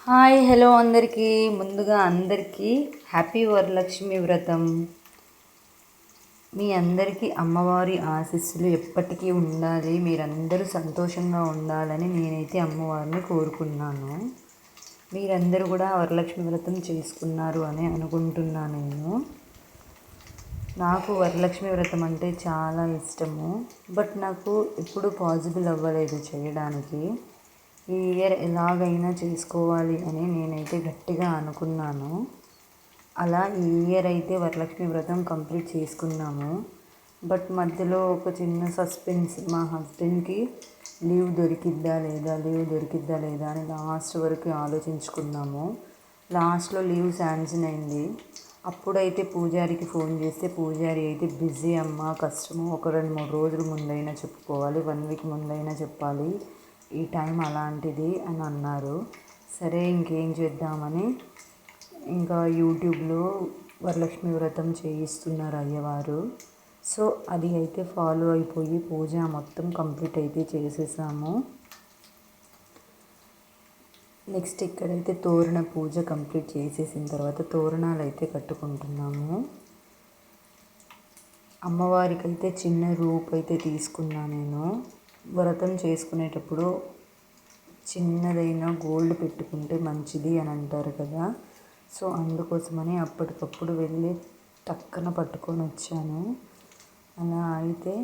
Hi hello అందరికీ ముందుగా అందరికీ హ్యాపీ వరలక్ష్మి వ్రతం. మీ అందరికీ అమ్మవారి ఆశీస్సులు ఎప్పటికీ ఉండాలి, మీరందరూ సంతోషంగా ఉండాలని నేనైతే అమ్మవారిని కోరుకున్నాను. మీరందరూ కూడా వరలక్ష్మి వ్రతం చేసుకున్నారు అని అనుకుంటున్నాను. నాకు వరలక్ష్మి వ్రతం అంటే చాలా ఇష్టము, బట్ నాకు ఎప్పుడు పాసిబుల్ అవ్వలేదు చేయడానికి. ఈ ఇయర్ ఎలాగైనా చేసుకోవాలి అని నేనైతే గట్టిగా అనుకున్నాను. అలా ఈ ఇయర్ అయితే వరలక్ష్మి వ్రతం కంప్లీట్ చేసుకున్నాము. బట్ మధ్యలో ఒక చిన్న సస్పెన్స్, మా హస్బెండ్కి లీవ్ దొరికిద్దా లేదా అని లాస్ట్ వరకు ఆలోచించుకున్నాము. లాస్ట్లో లీవ్ శాంక్షన్ అయింది. అప్పుడైతే పూజారికి ఫోన్ చేస్తే పూజారి అయితే బిజీ అమ్మ, కష్టము, ఒక 2-3 రోజుల ముందైనా చెప్పుకోవాలి, 1 వీక్ ముందైనా చెప్పాలి, ఈ టైం అలాంటిది అని అన్నారు. సరే ఇంకేం చేద్దామని ఇంకా యూట్యూబ్లో వరలక్ష్మి వ్రతం చేయిస్తున్నారు అయ్యవారు. సో అది అయితే ఫాలో అయిపోయి పూజ మొత్తం కంప్లీట్ అయితే చేసేసాము. నెక్స్ట్ ఇక్కడైతే తోరణ పూజ కంప్లీట్ చేసేసిన తర్వాత తోరణాలు అయితే కట్టుకుంటున్నాము. అమ్మవారికి అయితే చిన్న రూప్ అయితే తీసుకున్నా నేను. వ్రతం చేసుకునేటప్పుడు చిన్నదైనా గోల్డ్ పెట్టుకుంటే మంచిది అని అంటారు కదా. సో అందుకోసమని అప్పటికప్పుడు వెళ్ళి టక్కన పట్టుకొని వచ్చాను. అలా అయితే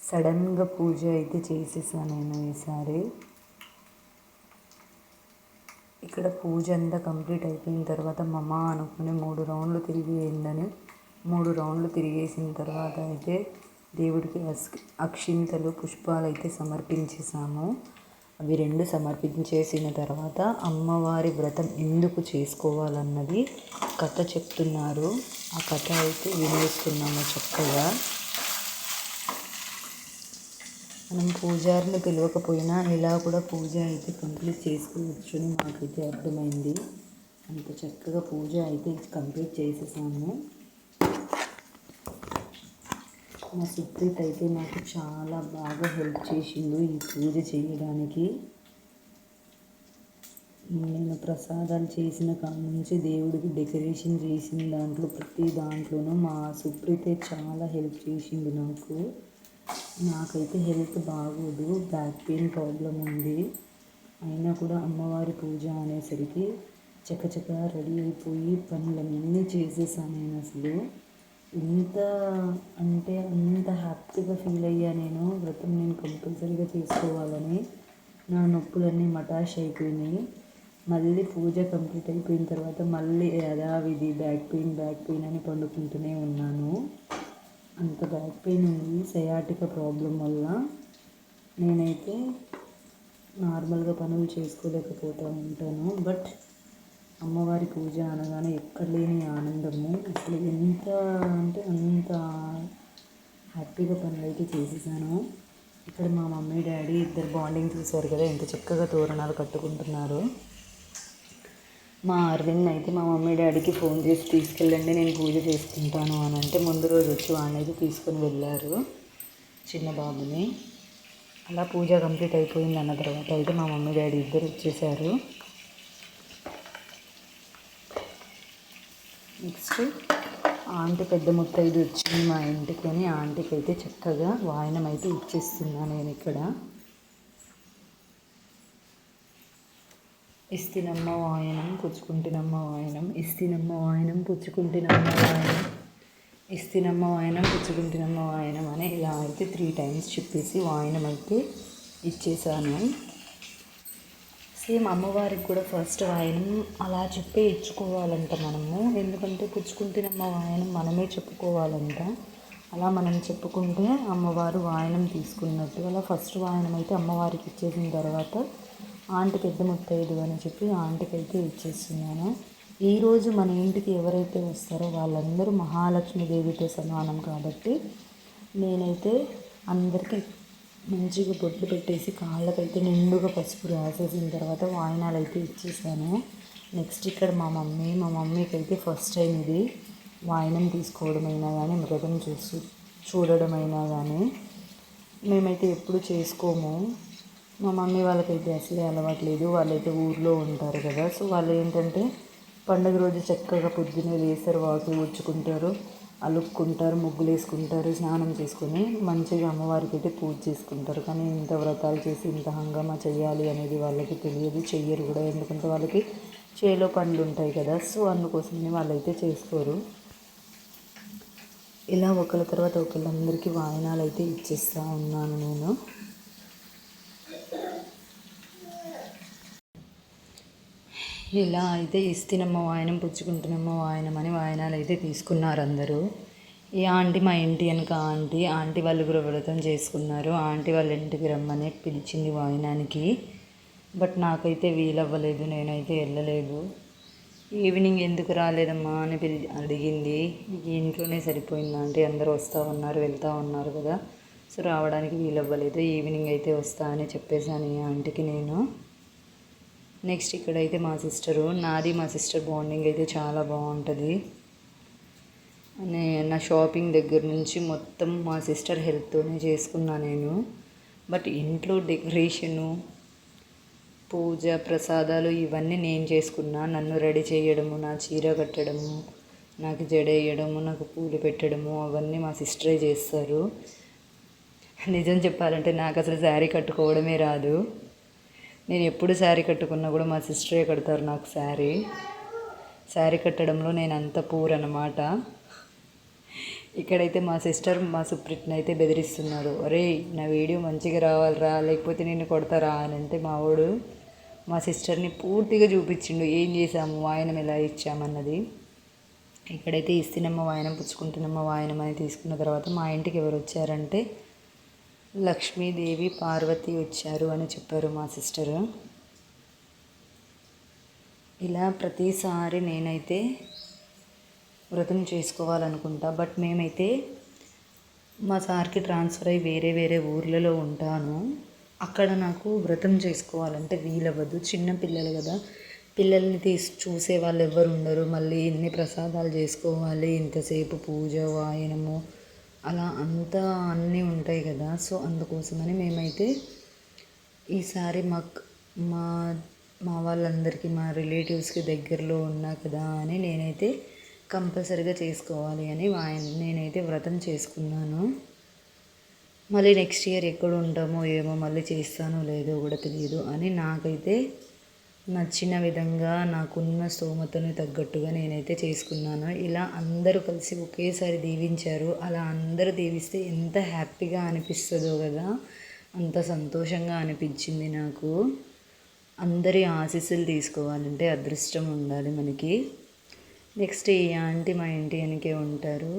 సడన్గా పూజ అయితే చేసేసాను నేను ఈసారి. ఇక్కడ పూజ అంతా కంప్లీట్ అయిపోయిన తర్వాత మమ అనుకుని 3 రౌండ్లు తిరిగేయండి. 3 రౌండ్లు తిరిగేసిన తర్వాత అయితే దేవుడికి అక్షింతలు, పుష్పాలు అయితే సమర్పించేసాము. అవి 2 సమర్పించేసిన తర్వాత అమ్మవారి వ్రతం ఎందుకు చేసుకోవాలన్నది కథ చెప్తున్నారు. ఆ కథ అయితే వినేస్తున్నాము చక్కగా. మనం పూజారిని పిలవకపోయినా ఇలా కూడా పూజ అయితే కంప్లీట్ చేసుకోవచ్చు అని మాకైతే అర్థమైంది. అంత చక్కగా పూజ అయితే కంప్లీట్ చేసేసాము. మా సుప్రీత్ అయితే నాకు చాలా బాగా హెల్ప్ చేసిండు ఈ పూజ చేయడానికి. నేను ప్రసాదాలు చేసిన కాడ నుంచి దేవుడికి డెకరేషన్ చేసిన దాంట్లో ప్రతి దాంట్లోనూ మా సుప్రీతే చాలా హెల్ప్ చేసిండు నాకు. నాకైతే హెల్త్ బాగోదు, బ్యాక్ పెయిన్ ప్రాబ్లం ఉంది. అయినా కూడా అమ్మవారి పూజ అనేసరికి చకచకా రెడీ అయిపోయి పనులన్నీ చేసేసాను నేను. అసలు ఎంత అంటే అంత హ్యాపీగా ఫీల్ అయ్యా నేను. వ్రతం నేను కంపల్సరీగా చేసుకోవాలని. నా నొప్పులన్నీ మటాష్ అయిపోయినాయి. మళ్ళీ పూజ కంప్లీట్ అయిపోయిన తర్వాత మళ్ళీ యథావిధి బ్యాక్ పెయిన్ అని పండుకుంటూనే ఉన్నాను. అంత బ్యాక్ పెయిన్ ఉంది సయాటిక ప్రాబ్లం వల్ల. నేనైతే నార్మల్గా పనులు చేసుకోలేకపోతూ ఉంటాను. బట్ అమ్మవారి పూజ అనగానే ఎక్కడ లేని ఆనందము. అసలు ఎంత అంటే అంత హ్యాపీగా పనులు అయితే చేసేసాను. ఇక్కడ మా మమ్మీ డాడీ ఇద్దరు బాండింగ్ చూశారు కదా, ఎంత చక్కగా తోరణాలు కట్టుకుంటున్నారు. మా అరవింద్ అయితే మా మమ్మీ డాడీకి ఫోన్ చేసి తీసుకెళ్ళండి, నేను పూజ చేసుకుంటాను అని అంటే ముందు రోజు వచ్చి వాడినైతే తీసుకొని వెళ్ళారు, చిన్న బాబుని. అలా పూజ కంప్లీట్ అయిపోయింది అన్న తర్వాత అయితే మా మమ్మీ డాడీ ఇద్దరు వచ్చేసారు. నెక్స్ట్ ఆంటీ పెద్ద ముత్తైదు వచ్చింది మా ఇంటికి అని ఆంటీకి అయితే చక్కగా వాయనం అయితే ఇచ్చేస్తున్నాను నేను ఇక్కడ. ఇస్తినమ్మ వాయనం పుచ్చుకుంటినమ్మ వాయనం, ఇస్తినమ్మ వాయనం పుచ్చుకుంటినమ్మ వాయనం, ఇస్తినమ్మ వాయనం పుచ్చుకుంటినమ్మ వాయనం అని ఇలా అయితే 3 times చెప్పేసి వాయనం అయితే ఇచ్చేసాను. సేమ్ అమ్మవారికి కూడా ఫస్ట్ వాయనం అలా చెప్పే ఇచ్చుకోవాలంట మనము. ఎందుకంటే పుచ్చుకుంటినమ్మ వాయనం మనమే చెప్పుకోవాలంట. అలా మనం చెప్పుకుంటే అమ్మవారు వాయనం తీసుకున్నట్టు. అలా ఫస్ట్ వాయనం అయితే అమ్మవారికి ఇచ్చేసిన తర్వాత ఆంటీ పెద్ద ముత్తైదు అని చెప్పి ఆంటీకి అయితే ఇచ్చేస్తున్నాను. ఈరోజు మన ఇంటికి ఎవరైతే వస్తారో వాళ్ళందరూ మహాలక్ష్మీదేవితో సమానం కాబట్టి నేనైతే అందరికీ మంచిగా బొట్లు పెట్టేసి కాళ్ళకైతే నిండుగా పసుపు రాసేసిన తర్వాత వాయినాలు అయితే ఇచ్చేసాను. నెక్స్ట్ ఇక్కడ మా మమ్మీకి అయితే ఫస్ట్ టైం ఇది వాయినం తీసుకోవడమైనా కానీ వ్రతం చూడడమైనా కానీ మేమైతే ఎప్పుడు చేసుకోము. మా మమ్మీ వాళ్ళకైతే అసలే అలవాటు లేదు. వాళ్ళైతే ఊర్లో ఉంటారు కదా, సో వాళ్ళు ఏంటంటే పండుగ రోజు చక్కగా పొద్దున్నే లేస్తారు, వాకిలి ఊడ్చుకుంటారు, అలుక్కుంటారు, ముగ్గులు వేసుకుంటారు, స్నానం చేసుకొని మంచిగా అమ్మవారికి అయితే పూజ చేసుకుంటారు. కానీ ఇంత వ్రతాలు చేసి ఇంత హంగామా చేయాలి అనేది వాళ్ళకి తెలియదు, చెయ్యరు కూడా. ఎందుకంటే వాళ్ళకి చేలో పనులు ఉంటాయి కదా, సో అందుకోసమని వాళ్ళైతే చేసుకోరు. ఇలా ఒకళ్ళ తర్వాత ఒకళ్ళందరికీ వాయినాలు అయితే ఇచ్చేస్తూ ఉన్నాను నేను. ఇలా అయితే ఇస్తినమ్మ వాయనం, పుచ్చుకుంటున్నమ్మ వాయనం అని వాయనాలు అయితే తీసుకున్నారు అందరూ. ఈ ఆంటీ మా ఇంటి వెనక ఆంటీ వాళ్ళు కూడా వ్రతం చేసుకున్నారు. ఆంటీ వాళ్ళ ఇంటికి రమ్మని పిలిచింది వాయనానికి. బట్ నాకైతే వీలవ్వలేదు, నేనైతే వెళ్ళలేదు. ఈవినింగ్ ఎందుకు రాలేదమ్మా అని అడిగింది. ఇంట్లోనే సరిపోయింది ఆంటీ, అందరూ వస్తూ ఉన్నారు వెళ్తూ ఉన్నారు కదా, సో రావడానికి వీలవ్వలేదు. ఈవినింగ్ అయితే వస్తా అని చెప్పేశాను ఈ ఆంటీకి నేను. నెక్స్ట్ ఇక్కడైతే మా సిస్టరు, నాది మా సిస్టర్ బాండింగ్ అయితే చాలా బాగుంటుంది. నా షాపింగ్ దగ్గర నుంచి మొత్తం మా సిస్టర్ హెల్ప్తోనే చేసుకున్నా నేను. బట్ ఇంట్లో డెకరేషను, పూజ, ప్రసాదాలు ఇవన్నీ నేను చేసుకున్నా. నన్ను రెడీ చేయడము, నా చీర కట్టడము, నాకు జడ వేయడము, నాకు పూలు పెట్టడము అవన్నీ మా సిస్టరే చేస్తారు. నిజం చెప్పాలంటే నాకు అసలు శారీ కట్టుకోవడమే రాదు. నేను ఎప్పుడు శారీ కట్టుకున్నా కూడా మా సిస్టరే కడతారు నాకు శారీ కట్టడంలో నేను అంత పూర్ అనమాట. ఇక్కడైతే మా సిస్టర్ మా సుప్రీట్ని అయితే బెదిరిస్తున్నారు. అరే నా వీడియో మంచిగా రావాలిరా, లేకపోతే నేను కొడతారా అని. అంటే మావాడు మా సిస్టర్ని పూర్తిగా చూపించిండు ఏం చేసాము, వాయనం ఎలా ఇచ్చామన్నది. ఇక్కడైతే ఇస్తినమ్మ వాయనం, పుచ్చుకుంటున్నమ్మ వాయనం అని తీసుకున్న తర్వాత మా ఇంటికి ఎవరు వచ్చారంటే లక్ష్మీదేవి, పార్వతి వచ్చారు అని చెప్పారు మా సిస్టరు. ఇలా ప్రతిసారి నేనైతే వ్రతం చేసుకోవాలనుకుంటా. బట్ మేమైతే మా సార్కి ట్రాన్స్ఫర్ అయ్యి వేరే వేరే ఊర్లలో ఉంటాను. అక్కడ నాకు వ్రతం చేసుకోవాలంటే వీలవ్వదు. చిన్న పిల్లలు కదా, పిల్లల్ని చూసే వాళ్ళు ఎవరు ఉండరు. మళ్ళీ ఎన్ని ప్రసాదాలు చేసుకోవాలి, ఇంతసేపు పూజ, వాయనము, అలా అంతా అన్నీ ఉంటాయి కదా. సో అందుకోసమని మేమైతే ఈసారి మా మా వాళ్ళందరికీ, మా రిలేటివ్స్కి దగ్గరలో ఉన్నా కదా అని నేనైతే కంపల్సరీగా చేసుకోవాలి అని నేనైతే వ్రతం చేసుకున్నాను. మళ్ళీ నెక్స్ట్ ఇయర్ ఎక్కడ ఉంటామో ఏమో, మళ్ళీ చేస్తానో లేదో కూడా తెలియదు అని నాకైతే నచ్చిన విధంగా నాకున్న స్తోమతను తగ్గట్టుగా నేనైతే చేసుకున్నాను. ఇలా అందరూ కలిసి ఒకేసారి దీవించారు. అలా అందరూ దీవిస్తే ఎంత హ్యాపీగా అనిపిస్తుందో కదా, అంత సంతోషంగా అనిపించింది నాకు. అందరి ఆశీస్సులు తీసుకోవాలంటే అదృష్టం ఉండాలి మనకి. నెక్స్ట్ ఈ ఆంటీ మా ఇంటి వెనకే ఉంటారు.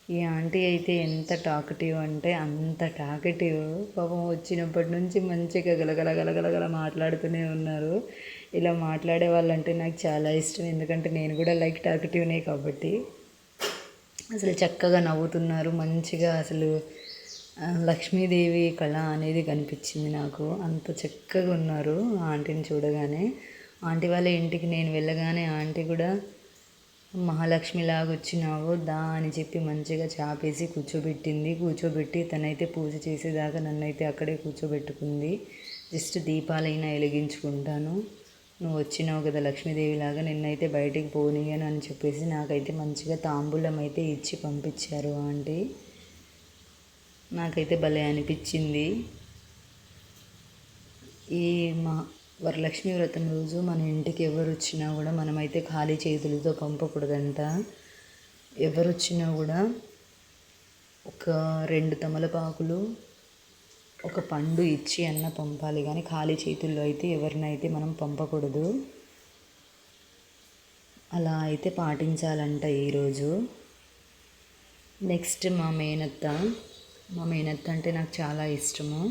ఈ ఆంటీ అయితే ఎంత టాకటివ్ అంటే అంత టాకటివ్. పాపం వచ్చినప్పటి నుంచి మంచిగా గలగల మాట్లాడుతూనే ఉన్నారు. ఇలా మాట్లాడే వాళ్ళంటే నాకు చాలా ఇష్టం, ఎందుకంటే నేను కూడా లైక్ టాకటివ్నే కాబట్టి. అసలు చక్కగా నవ్వుతున్నారు మంచిగా. అసలు లక్ష్మీదేవి కళ అనేది కనిపించింది నాకు. అంత చక్కగా ఉన్నారు ఆంటీని చూడగానే. ఆంటీ వాళ్ళ ఇంటికి నేను వెళ్ళగానే ఆంటీ కూడా మహాలక్ష్మిలాగా వచ్చినావు దా అని చెప్పి మంచిగా చాపేసి కూర్చోబెట్టి తనైతే పూజ చేసేదాకా నన్నైతే అక్కడే కూర్చోబెట్టుకుంది. జస్ట్ దీపాలైనా వెలిగించుకుంటాను, నువ్వు వచ్చినావు కదా లక్ష్మీదేవిలాగా, నిన్నైతే బయటికి పోనీయను అని చెప్పేసి నాకైతే మంచిగా తాంబూలం అయితే ఇచ్చి పంపించారు ఆంటీ. నాకైతే భలే అనిపించింది. ఈ వరలక్ష్మి వ్రతం రోజు మన ఇంటికి ఎవరు వచ్చినా కూడా మనమైతే ఖాళీ చేతులతో పంపకూడదంట. ఎవరు వచ్చినా కూడా ఒక 2 తమలపాకులు, ఒక పండు ఇచ్చి అన్న పంపాలి, కానీ ఖాళీ చేతుల్లో అయితే ఎవరినైతే మనం పంపకూడదు. అలా అయితే పాటించాలంట ఈరోజు. నెక్స్ట్ మా మేనత్త అంటే నాకు చాలా ఇష్టము.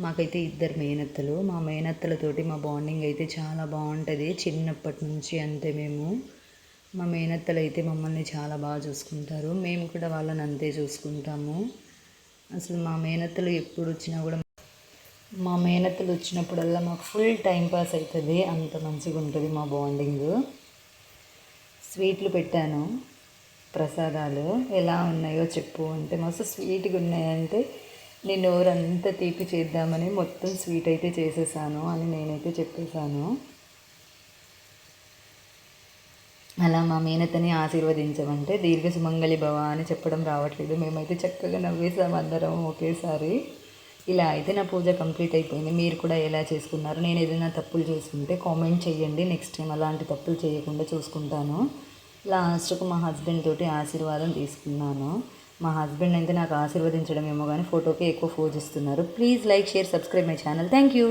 మాకైతే 2 మేనత్తలు. మా మేనత్తలతోటి మా బాండింగ్ అయితే చాలా బాగుంటుంది చిన్నప్పటి నుంచి. అంతే మా మేనత్తలు అయితే మమ్మల్ని చాలా బాగా చూసుకుంటారు, మేము కూడా వాళ్ళని అంతే చూసుకుంటాము. అసలు మా మేనత్తలు ఎప్పుడు వచ్చినా కూడా, మా మేనత్తలు వచ్చినప్పుడల్లా మాకు ఫుల్ టైం పాస్ అవుతుంది, అంత మంచిగా ఉంటుంది మా బాండింగ్. స్వీట్లు పెట్టాను, ప్రసాదాలు ఎలా ఉన్నాయో చెప్పు అంటే మస్తు స్వీట్గా ఉన్నాయంటే నీ నోరంతా తీపి చేద్దామని మొత్తం స్వీట్ అయితే చేసేసాను అని నేనైతే చెప్పేశాను. అలా మా మేనతని ఆశీర్వదించమంటే దీర్ఘ సుమంగళి భవ అని చెప్పడం రావట్లేదు. మేమైతే చక్కగా నవ్వేసాం అందరం ఒకేసారి. ఇలా అయితే నా పూజ కంప్లీట్ అయిపోయింది. మీరు కూడా ఎలా చేసుకున్నారు? నేను ఏదైనా తప్పులు చేసుకుంటే కామెంట్ చేయండి. నెక్స్ట్ టైం అలాంటి తప్పులు చేయకుండా చూసుకుంటాను. లాస్ట్కు మా హస్బెండ్ తోటి ఆశీర్వాదం తీసుకున్నాను. మా హస్బెండ్ అయితే నాకు ఆశీర్వదించడం ఏమో కానీ ఫోటోకి ఎక్కువ ఫోజ్ ఇస్తున్నారు. Please like, share, subscribe my channel. Thank you.